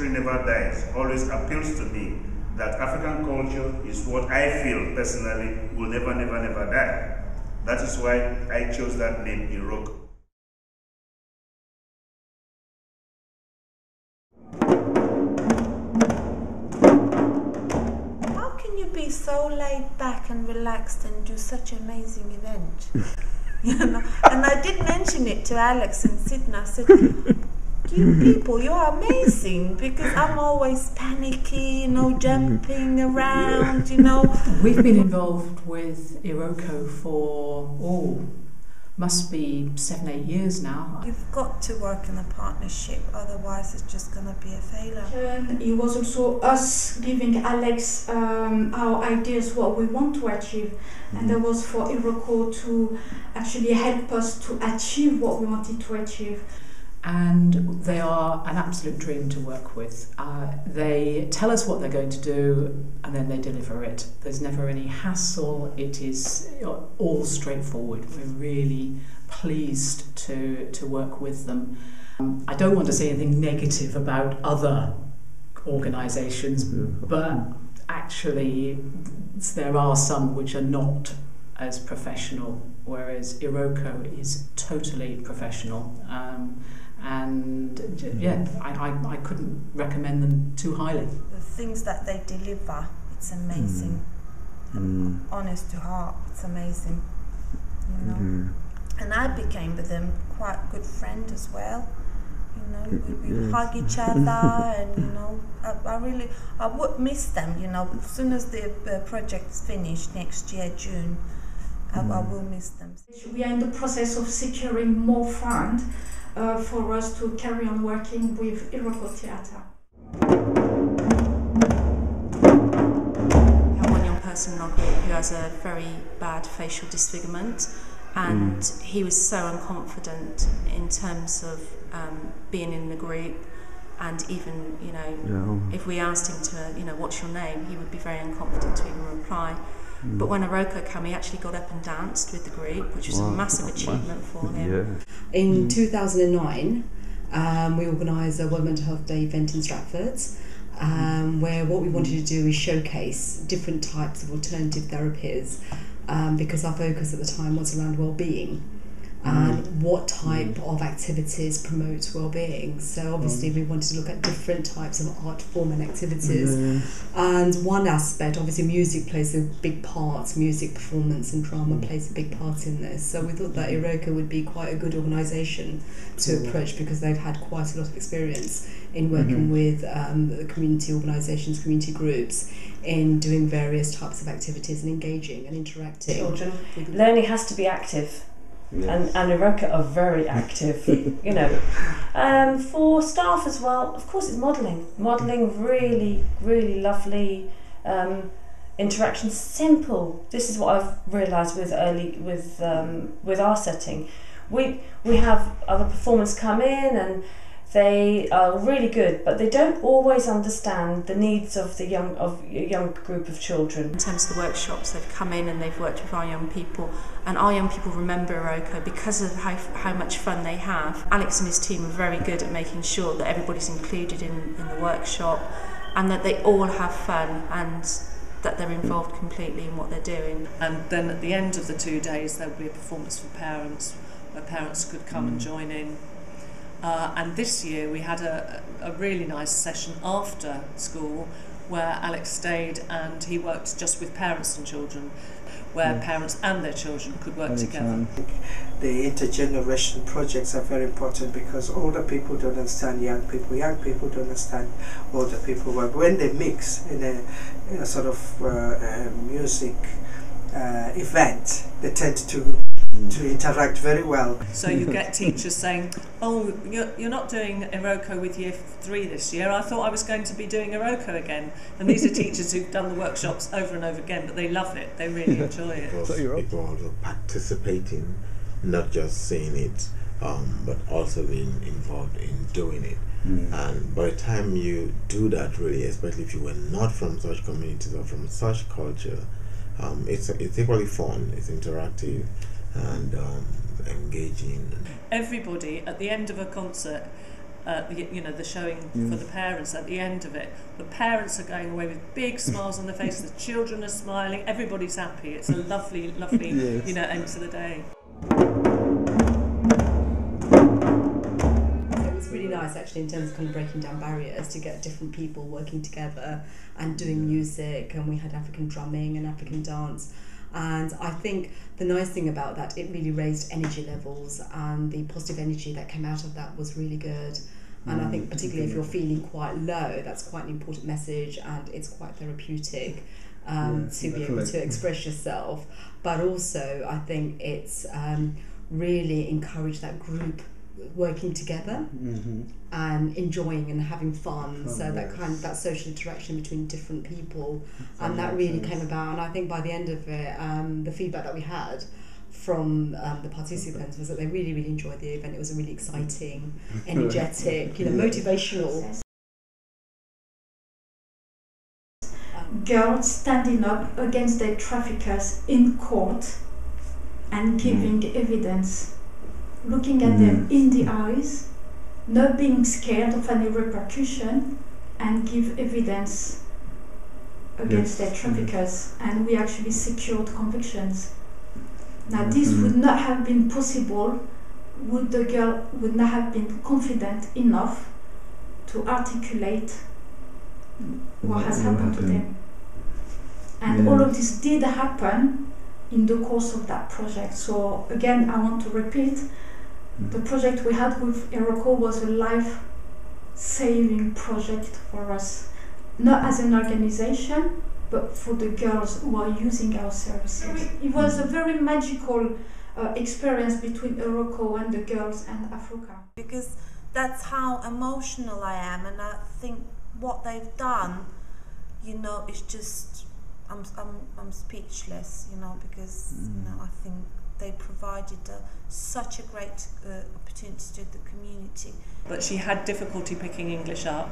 history never dies always appeals to me, that African culture is what I feel personally will never die. That is why I chose that name, IROKO. How can you be so laid back and relaxed and do such an amazing event? You know? And I did mention it to Alex and Sydney. I said, you people, you're amazing, because I'm always panicky, you know, jumping around, you know. We've been involved with IROKO for, must be 7-8 years now. You've got to work in a partnership, otherwise it's just going to be a failure. It was also us giving Alex our ideas, what we want to achieve, and that was for IROKO to actually help us to achieve what we wanted to achieve. And they are an absolute dream to work with. They tell us what they're going to do and then they deliver it. There's never any hassle, it is all straightforward. We're really pleased to work with them. I don't want to say anything negative about other organisations, but actually there are some which are not as professional, whereas IROKO is totally professional. And yeah, I couldn't recommend them too highly. The things that they deliver, it's amazing. Honest to heart, it's amazing. You know, and I became with them quite a good friend as well. You know, we hug each other, and you know, I would miss them. You know, as soon as the project's finished next year, June, I will miss them. We are in the process of securing more funds for us to carry on working with IROKO Theatre. We have one young person in our group who has a very bad facial disfigurement, and he was so unconfident in terms of being in the group, and even, you know, if we asked him to, you know, what's your name, he would be very unconfident to even reply. But when IROKO came, he actually got up and danced with the group, which was a massive achievement for him. In 2009, we organised a World Mental Health Day event in Stratford, where what we wanted to do is showcase different types of alternative therapies, because our focus at the time was around well-being and what type of activities promote well-being. So obviously we wanted to look at different types of art form and activities. And one aspect, obviously music plays a big part, music performance and drama plays a big part in this. So we thought that IROKO would be quite a good organisation to approach, because they've had quite a lot of experience in working with community organisations, community groups, in doing various types of activities and engaging and interacting. Children, learning has to be active. Yes. And IROKO are very active, you know. For staff as well, of course, it's modelling. Modelling, really, really lovely interaction. Simple. This is what I've realised with our setting. We have other performers come in and they are really good, but they don't always understand the needs of a young group of children. In terms of the workshops, they've come in and they've worked with our young people, and our young people remember IROKO because of how much fun they have. Alex and his team are very good at making sure that everybody's included in the workshop, and that they all have fun, and that they're involved completely in what they're doing. And then at the end of the 2 days there would be a performance for parents, where parents could come and join in. And this year we had a really nice session after school where Alex stayed and he worked just with parents and children, where parents and their children could work together. The intergenerational projects are very important, because older people don't understand young people don't understand older people. But when they mix in a sort of music event, they tend to interact very well. So you get teachers saying, oh, you're not doing IROKO with year 3 this year, I thought I was going to be doing IROKO again. And these are teachers who've done the workshops over and over again, but they love it, they really enjoy it. People also participating, not just saying it, but also being involved in doing it. And by the time you do that, really, especially if you were not from such communities or from such culture, it's equally fun, it's interactive and engaging. Everybody at the end of a concert the showing for the parents at the end of it. The parents are going away with big smiles on their face. The children are smiling. Everybody's happy. It's a lovely, lovely, end to the day. It was really nice, actually, in terms of kind of breaking down barriers to get different people working together and doing music. And we had African drumming and African dance. And I think the nice thing about that, it really raised energy levels, and the positive energy that came out of that was really good. And I think particularly if you're feeling quite low, that's quite an important message, and it's quite therapeutic to be able to express yourself. But also I think it's really encouraged that group working together and enjoying and having fun, so that social interaction between different people, and that really came about. And I think by the end of it, the feedback that we had from the participants was that they really, really enjoyed the event. It was a really exciting, energetic, motivational. Girls standing up against their traffickers in court and giving evidence, looking at them in the eyes, not being scared of any repercussion, and give evidence against their traffickers. And we actually secured convictions. Now this would not have been possible would the girl would not have been confident enough to articulate what has happened to them. And all of this did happen in the course of that project. So again, I want to repeat, the project we had with IROKO was a life-saving project for us, not as an organization, but for the girls who are using our services. It was a very magical experience between IROKO and the girls and Africa. Because that's how emotional I am, and I think what they've done, is just, I'm speechless, because I think they provided such a great opportunity to the community. But she had difficulty picking English up.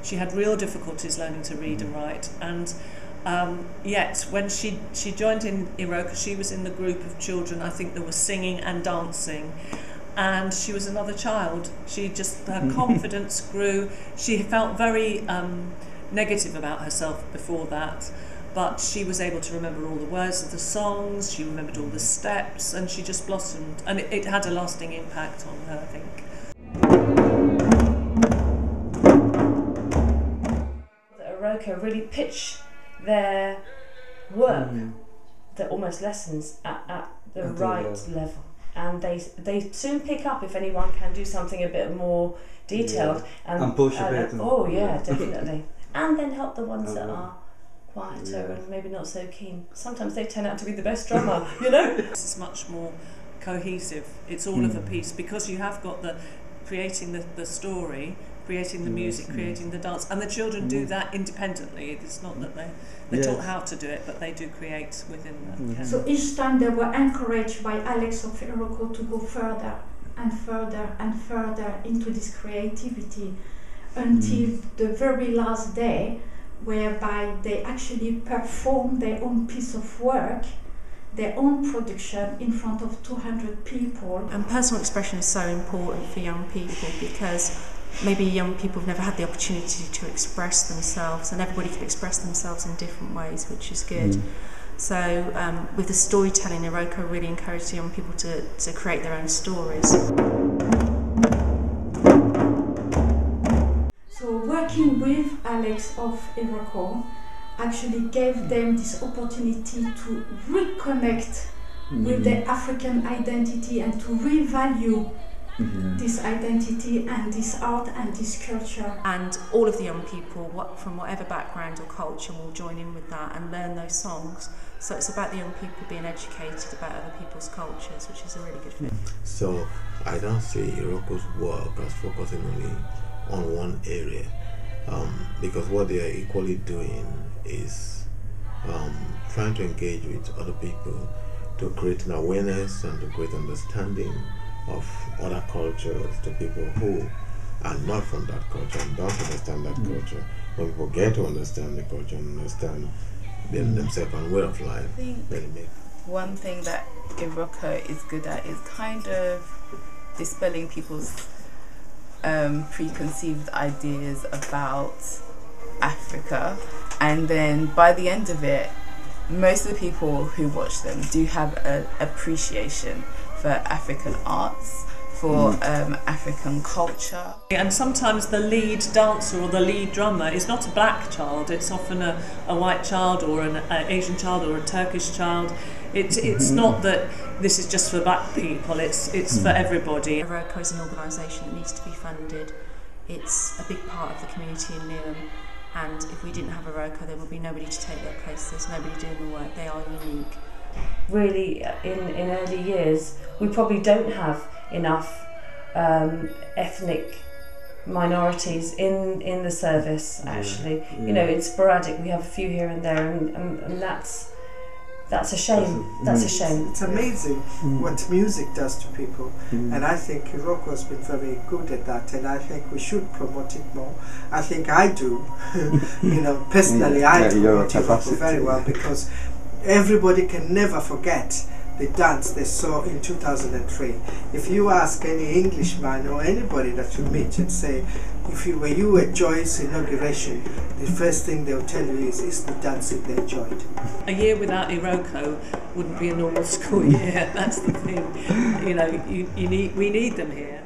She had real difficulties learning to read and write, and yet when she joined in IROKO, she was in the group of children, I think, that were singing and dancing, and she was another child. Her confidence grew. She felt very negative about herself before that, but she was able to remember all the words of the songs, she remembered all the steps, and she just blossomed, and it had a lasting impact on her, I think. IROKO really pitch their work, their almost lessons at the right level, and they soon pick up if anyone can do something a bit more detailed and push a bit. Oh yeah, definitely. And then help the ones that are quieter and maybe not so keen. Sometimes they turn out to be the best drummer, This is much more cohesive. It's all of a piece, because you have got creating the story, creating the music, creating the dance, and the children do that independently. It's not that they're taught how to do it, but they do create within that. So each time they were encouraged by Alex of IROKO to go further and further and further into this creativity, until the very last day, whereby they actually perform their own piece of work, their own production in front of 200 people. And personal expression is so important for young people, because maybe young people have never had the opportunity to express themselves, and everybody can express themselves in different ways, which is good. So with the storytelling, IROKO really encouraged young people to create their own stories. So working with Alex of IROKO actually gave them this opportunity to reconnect with their African identity and to revalue this identity and this art and this culture. And all of the young people, from whatever background or culture, will join in with that and learn those songs. So it's about the young people being educated about other people's cultures, which is a really good thing. So I don't see IROKO's work as focusing only on one area, because what they are equally doing is trying to engage with other people to create an awareness and to create understanding of other cultures to people who are not from that culture and don't understand that culture. When people get to understand the culture and understand themselves and way of life, one thing that IROKO is good at is kind of dispelling people's preconceived ideas about Africa, and then by the end of it, most of the people who watch them do have an appreciation for African arts, for African culture. And sometimes the lead dancer or the lead drummer is not a black child, it's often a white child or an Asian child or a Turkish child. It's not that this is just for black people, it's for everybody. IROKO is an organisation that needs to be funded. It's a big part of the community in Newham, and if we didn't have IROKO there would be nobody to take their place. There's nobody doing the work. They are unique. Really, in early years, we probably don't have enough ethnic minorities in the service, actually. You know, it's sporadic. We have a few here and there, and that's a shame. That's a shame. It's amazing what music does to people, and I think IROKO has been very good at that, and I think we should promote it more. I think I do. You know, personally, I do IROKO very well, because everybody can never forget the dance they saw in 2003. If you ask any Englishman or anybody that you meet and say, when you were Joy's inauguration, the first thing they'll tell you is the dancing they enjoyed. A year without IROKO wouldn't be a normal school year. That's the thing. You know, we need them here.